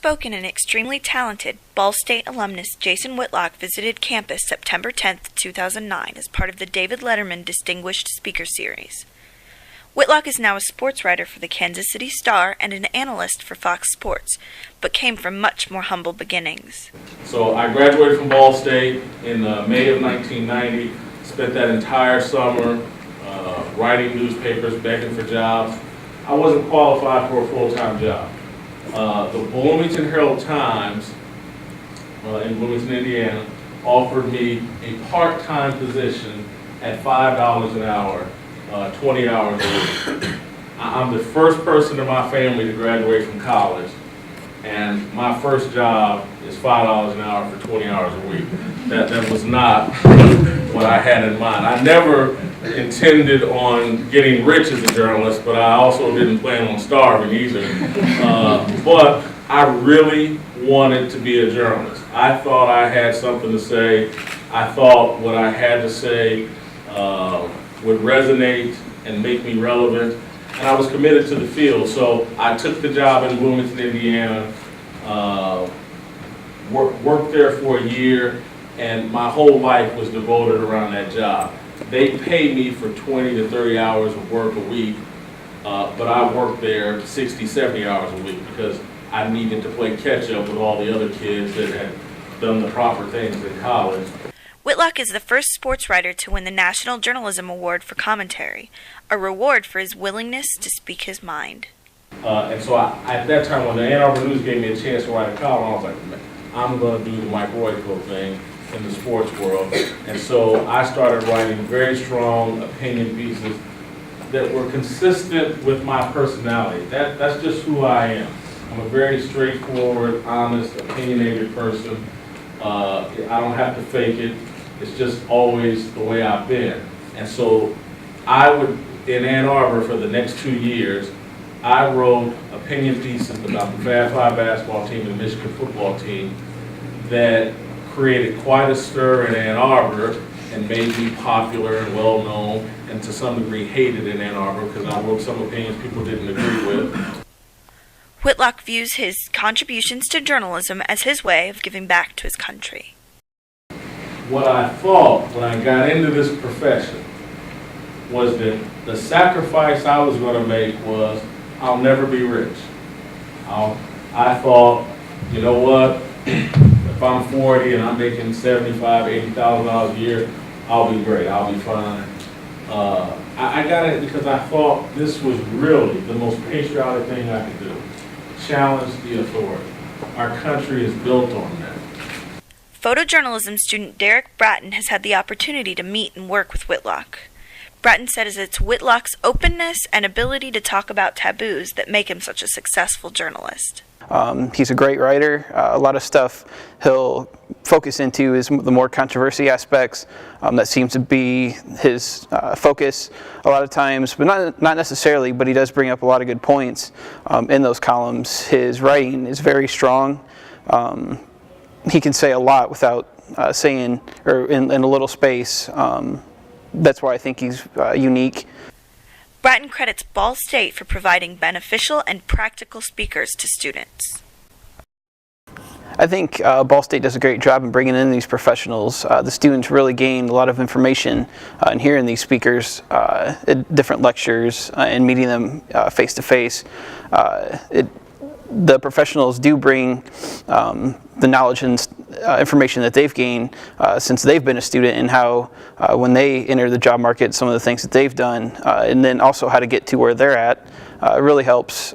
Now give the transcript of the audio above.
Well-spoken and extremely talented, Ball State alumnus Jason Whitlock visited campus September 10, 2009 as part of the David Letterman Distinguished Speaker Series. Whitlock is now a sports writer for the Kansas City Star and an analyst for Fox Sports, but came from much more humble beginnings. So I graduated from Ball State in May of 1990, spent that entire summer writing newspapers, begging for jobs. I wasn't qualified for a full-time job. The Bloomington Herald-Times in Bloomington, Indiana, offered me a part-time position at $5 an hour, 20 hours a week. I'm the first person in my family to graduate from college, and my first job is $5 an hour for 20 hours a week. That was not what I had in mind. I never intended on getting rich as a journalist, but I also didn't plan on starving either. But I really wanted to be a journalist. I thought I had something to say. I thought what I had to say would resonate and make me relevant, and I was committed to the field. So I took the job in Bloomington, Indiana, worked there for a year, and my whole life was devoted around that job. They pay me for 20 to 30 hours of work a week, but I worked there 60, 70 hours a week because I needed to play catch up with all the other kids that had done the proper things in college. Whitlock is the first sports writer to win the National Journalism Award for commentary, a reward for his willingness to speak his mind. And so at that time, when the Ann Arbor News gave me a chance to write a column, I was like, man, I'm going to do the Mike Royko thing in the sports world. And so I started writing very strong opinion pieces that were consistent with my personality. That's just who I am. I'm a very straightforward, honest, opinionated person. I don't have to fake it. It's just always the way I've been. And so I would, in Ann Arbor for the next 2 years, I wrote opinion pieces about the Fab Five basketball team and the Michigan football team that created quite a stir in Ann Arbor and made me popular and well known, and to some degree hated in Ann Arbor because I wrote some opinions people didn't agree with. Whitlock views his contributions to journalism as his way of giving back to his country. What I thought when I got into this profession was that the sacrifice I was going to make was I'll never be rich. I thought, you know what, if I'm 40 and I'm making $75,000, $80,000 a year, I'll be great, I'll be fine. I got it because I thought this was really the most patriotic thing I could do. Challenge the authority. Our country is built on that. Photojournalism student Derek Bratton has had the opportunity to meet and work with Whitlock. Bratton says it's Whitlock's openness and ability to talk about taboos that make him such a successful journalist. He's a great writer. A lot of stuff he'll focus into is the more controversy aspects. That seems to be his focus a lot of times, but not necessarily, but he does bring up a lot of good points in those columns. His writing is very strong. He can say a lot without saying, or in a little space. That's why I think he's unique. Bratton credits Ball State for providing beneficial and practical speakers to students. I think Ball State does a great job in bringing in these professionals. The students really gain a lot of information in hearing these speakers at different lectures and meeting them face to face. The professionals do bring the knowledge and information that they've gained since they've been a student, and how when they enter the job market, some of the things that they've done, and then also how to get to where they're at. It really helps